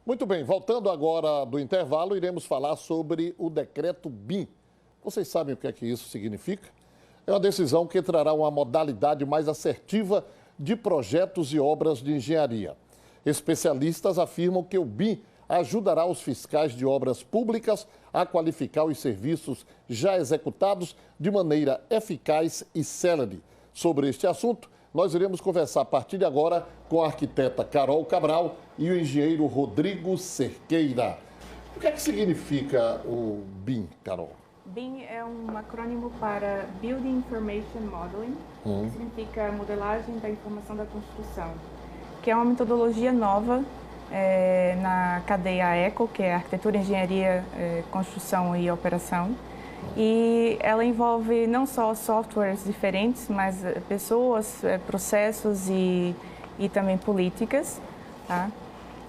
Muito bem, voltando agora do intervalo, iremos falar sobre o decreto BIM. Vocês sabem o que é que isso significa? É uma decisão que trará uma modalidade mais assertiva de projetos e obras de engenharia. Especialistas afirmam que o BIM ajudará os fiscais de obras públicas a qualificar os serviços já executados de maneira eficaz e célere. Sobre este assunto, nós iremos conversar a partir de agora com a arquiteta Carol Cabral e o engenheiro Rodrigo Cerqueira. O que é que significa o BIM, Carol? BIM é um acrônimo para Building Information Modeling, que significa modelagem da informação da construção, que é uma metodologia nova na cadeia ECO, que é Arquitetura, Engenharia, Construção e Operação. E ela envolve não só softwares diferentes, mas pessoas, processos e também políticas. Tá?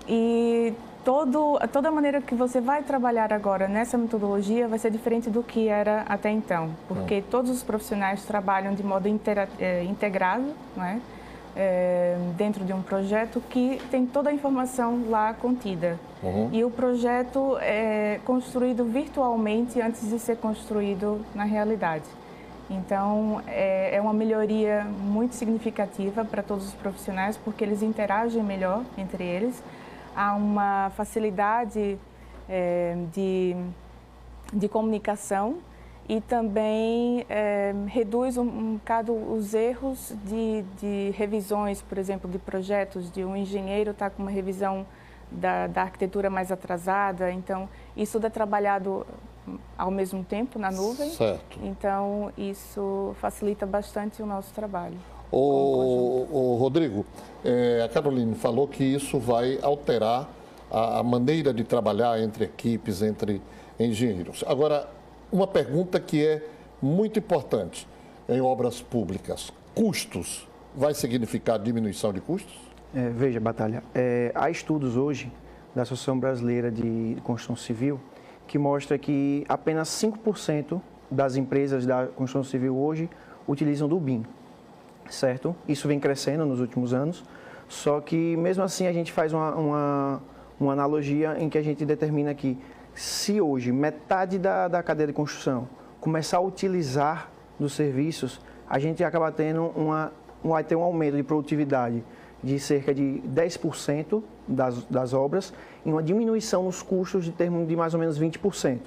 E toda a maneira que você vai trabalhar agora nessa metodologia vai ser diferente do que era até então, porque todos os profissionais trabalham de modo integrado, não é? Dentro de um projeto que tem toda a informação lá contida. E o projeto é construído virtualmente antes de ser construído na realidade. Então, é uma melhoria muito significativa para todos os profissionais, porque eles interagem melhor entre eles. Há uma facilidade de comunicação e também reduz um bocado os erros de revisões, por exemplo, de projetos, de um engenheiro estar com uma revisão da arquitetura mais atrasada. Então, isso tudo é trabalhado ao mesmo tempo na nuvem. Certo. Então, isso facilita bastante o nosso trabalho. O Rodrigo, a Caroline falou que isso vai alterar a maneira de trabalhar entre equipes, entre engenheiros. Agora, uma pergunta que é muito importante em obras públicas. Custos vai significar diminuição de custos? Veja, Batalha, há estudos hoje da Associação Brasileira de Construção Civil que mostra que apenas 5% das empresas da construção civil hoje utilizam do BIM, certo? Isso vem crescendo nos últimos anos, só que mesmo assim a gente faz uma analogia em que a gente determina que se hoje metade da cadeia de construção começar a utilizar dos serviços, a gente acaba tendo vai ter um aumento de produtividade de cerca de 10% das obras e uma diminuição nos custos de termo de mais ou menos 20%.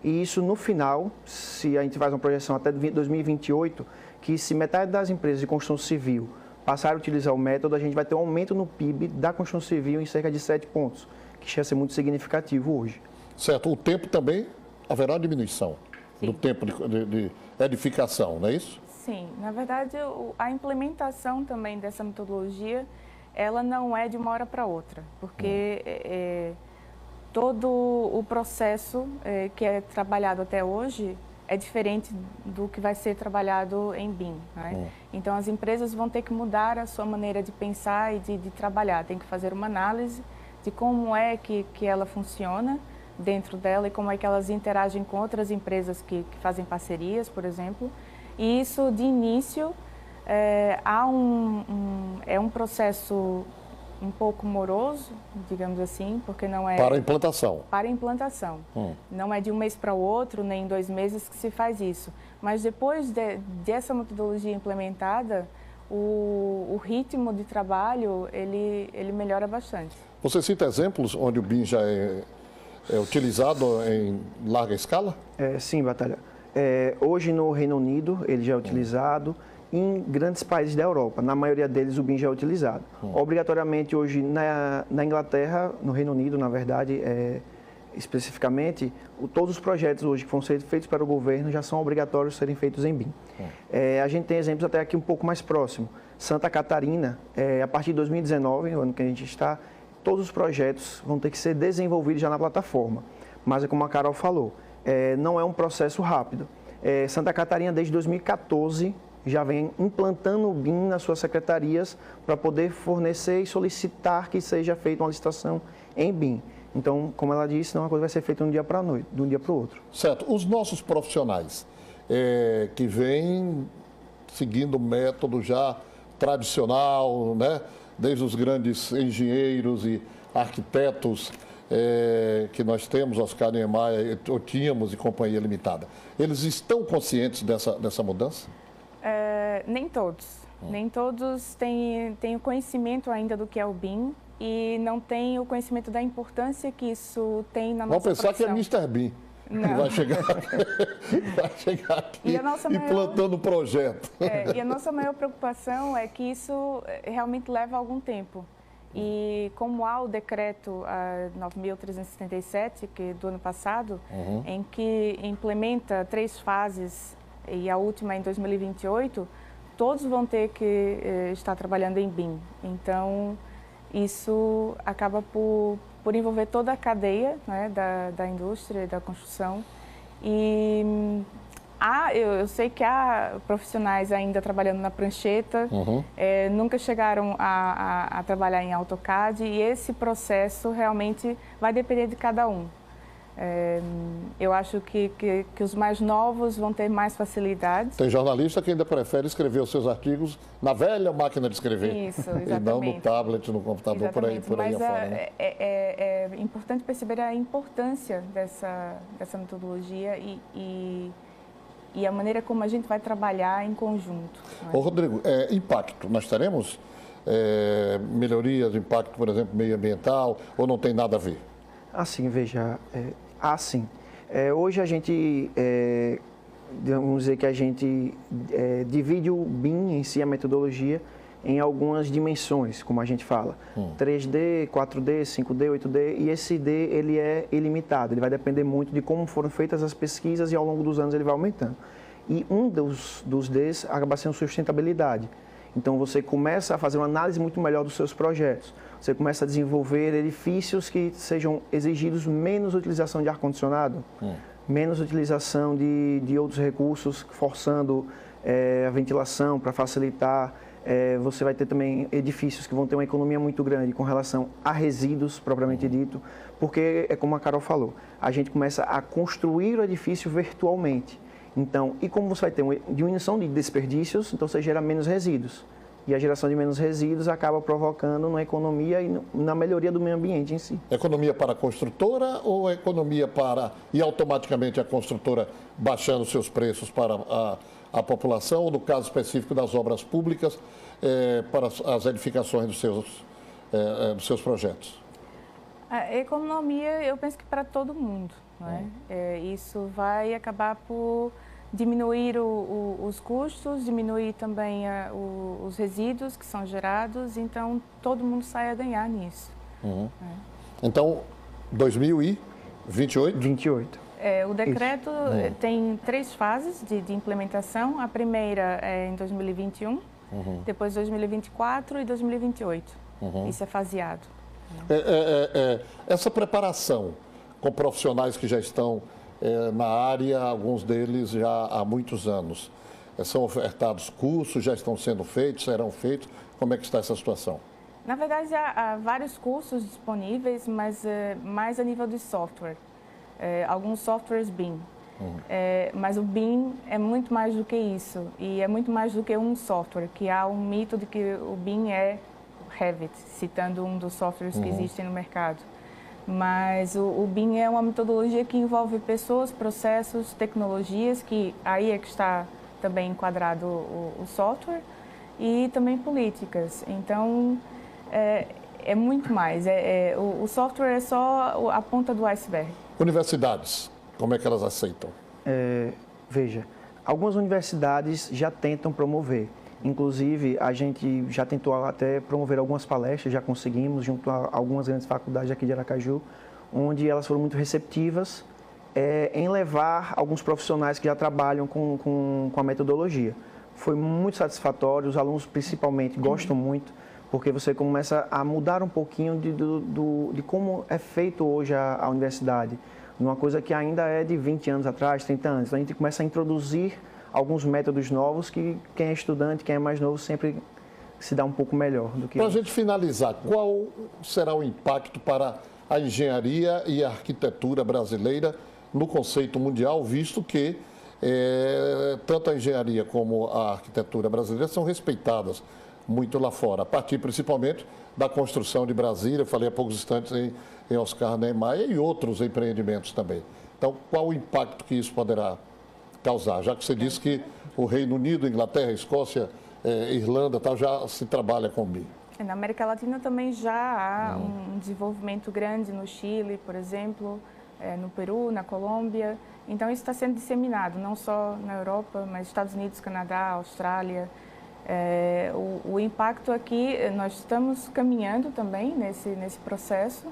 E isso no final, se a gente faz uma projeção até 2028, que se metade das empresas de construção civil passarem a utilizar o método, a gente vai ter um aumento no PIB da construção civil em cerca de 7 pontos, que chega a ser muito significativo hoje. Certo. O tempo também haverá diminuição do tempo de edificação, não é isso? Sim. Na verdade, a implementação também dessa metodologia, ela não é de uma hora para outra, porque todo o processo que é trabalhado até hoje é diferente do que vai ser trabalhado em BIM. Né? Então, as empresas vão ter que mudar a sua maneira de pensar e de trabalhar. Tem que fazer uma análise de como é que ela funciona dentro dela e como é que elas interagem com outras empresas que fazem parcerias, por exemplo. E isso, de início, é um processo um pouco moroso, digamos assim, porque não é... Para a implantação. Para a implantação. Não é de um mês para o outro, nem em 2 meses que se faz isso. Mas depois dessa metodologia implementada, o ritmo de trabalho, ele melhora bastante. Você cita exemplos onde o BIM já é utilizado em larga escala? Sim, Batalha. Hoje no Reino Unido ele já é utilizado, em grandes países da Europa, na maioria deles o BIM já é utilizado. Obrigatoriamente hoje na Inglaterra, no Reino Unido, na verdade, especificamente, todos os projetos hoje que vão ser feitos para o governo já são obrigatórios serem feitos em BIM. A gente tem exemplos até aqui um pouco mais próximo. Santa Catarina, a partir de 2019, o ano que a gente está, todos os projetos vão ter que ser desenvolvidos já na plataforma. Mas é como a Carol falou, não é um processo rápido. Santa Catarina, desde 2014, já vem implantando o BIM nas suas secretarias para poder fornecer e solicitar que seja feita uma licitação em BIM. Então, como ela disse, não é uma coisa que vai ser feita de um dia para a noite, de um dia para o outro. Certo. Os nossos profissionais que vêm seguindo o método já tradicional, né? Desde os grandes engenheiros e arquitetos que nós temos, Oscar Niemeyer, ou tínhamos e Companhia Limitada, eles estão conscientes dessa mudança? Nem todos. Nem todos têm o conhecimento ainda do que é o BIM e não têm o conhecimento da importância que isso tem na nossa profissão. Vamos pensar que é Mr. Bean. Que vai chegar aqui e plantando o projeto. E a nossa maior preocupação é que isso realmente leva algum tempo. E como há o decreto 9.377, que é do ano passado, em que implementa 3 fases e a última em 2028, todos vão ter que estar trabalhando em BIM. Então, isso acaba por envolver toda a cadeia, né, da indústria e da construção. E eu sei que há profissionais ainda trabalhando na prancheta, nunca chegaram a trabalhar em AutoCAD, e esse processo realmente vai depender de cada um. Eu acho que os mais novos vão ter mais facilidade. Tem jornalista que ainda prefere escrever os seus artigos na velha máquina de escrever. Isso, exatamente. E não no tablet, no computador, exatamente. por aí Mas afora. Né? É importante perceber a importância dessa metodologia e a maneira como a gente vai trabalhar em conjunto. Ô, Rodrigo, impacto. Nós teremos melhorias, impacto, por exemplo, meioambiental, ou não tem nada a ver? Assim, veja, sim. Hoje a gente, vamos dizer que a gente divide o BIM em si, a metodologia, em algumas dimensões, como a gente fala. 3D, 4D, 5D, 8D, e esse D ele é ilimitado, ele vai depender muito de como foram feitas as pesquisas e ao longo dos anos ele vai aumentando. E um dos Ds acaba sendo sustentabilidade. Então você começa a fazer uma análise muito melhor dos seus projetos. Você começa a desenvolver edifícios que sejam exigidos menos utilização de ar-condicionado, menos utilização de outros recursos, forçando a ventilação para facilitar. Você vai ter também edifícios que vão ter uma economia muito grande com relação a resíduos, propriamente dito, porque, é como a Carol falou, a gente começa a construir o edifício virtualmente. Então, e como você vai ter uma diminuição de desperdícios, então você gera menos resíduos. E a geração de menos resíduos acaba provocando uma economia e na melhoria do meio ambiente em si. Economia para a construtora ou economia e automaticamente a construtora baixando seus preços para a população, ou no caso específico das obras públicas, para as edificações dos seus projetos? A economia, eu penso que para todo mundo. Não é? Isso vai acabar por diminuir os custos, diminuir também os resíduos que são gerados, então todo mundo sai a ganhar nisso. Então, 2028? 28. O decreto tem 3 fases de implementação. A primeira é em 2021, depois 2024 e 2028. Isso é faseado. Essa preparação com profissionais que já estão na área, alguns deles já há muitos anos, são ofertados cursos, já estão sendo feitos, serão feitos? Como é que está essa situação? Na verdade, há vários cursos disponíveis, mas mais a nível de software. Alguns softwares BIM. Mas o BIM é muito mais do que isso. E é muito mais do que um software, que há um mito de que o BIM é Revit, citando um dos softwares que existem no mercado. Mas o BIM é uma metodologia que envolve pessoas, processos, tecnologias, que aí é que está também enquadrado o software, e também políticas. Então, é muito mais. O software é só a ponta do iceberg. Universidades, como é que elas aceitam? Veja, algumas universidades já tentam promover. Inclusive, a gente já tentou até promover algumas palestras, já conseguimos, junto a algumas grandes faculdades aqui de Aracaju, onde elas foram muito receptivas em levar alguns profissionais que já trabalham com a metodologia. Foi muito satisfatório, os alunos principalmente gostam muito, porque você começa a mudar um pouquinho de como é feito hoje a universidade. Uma coisa que ainda é de 20 anos atrás, 30 anos. Então, a gente começa a introduzir alguns métodos novos que quem é estudante, quem é mais novo, sempre se dá um pouco melhor do que... Para a gente finalizar, qual será o impacto para a engenharia e a arquitetura brasileira no conceito mundial, visto que tanto a engenharia como a arquitetura brasileira são respeitadas muito lá fora, a partir principalmente da construção de Brasília, eu falei há poucos instantes em Oscar Niemeyer e outros empreendimentos também. Então, qual o impacto que isso poderá causar? Já que você disse que o Reino Unido, Inglaterra, Escócia, Irlanda, tal, já se trabalha com BIM. Na América Latina também já há um desenvolvimento grande no Chile, por exemplo, no Peru, na Colômbia. Então, isso está sendo disseminado, não só na Europa, mas Estados Unidos, Canadá, Austrália. O impacto aqui, nós estamos caminhando também nesse processo,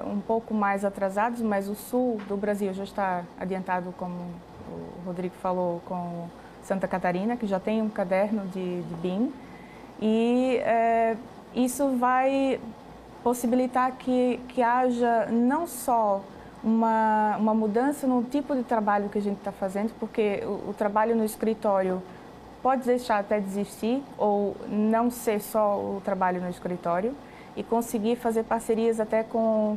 um pouco mais atrasados, mas o sul do Brasil já está adiantado, como o Rodrigo falou, com Santa Catarina, que já tem um caderno de BIM. E isso vai possibilitar que haja não só uma mudança no tipo de trabalho que a gente está fazendo, porque o trabalho no escritório pode deixar até de existir ou não ser só o trabalho no escritório e conseguir fazer parcerias até com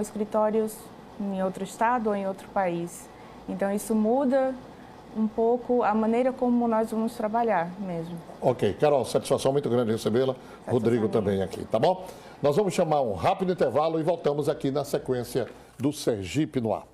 escritórios em outro estado ou em outro país. Então, isso muda um pouco a maneira como nós vamos trabalhar mesmo. Ok, Carol, satisfação muito grande recebê-la. Rodrigo também aqui, tá bom? Nós vamos chamar um rápido intervalo e voltamos aqui na sequência do Sergipe no Ar.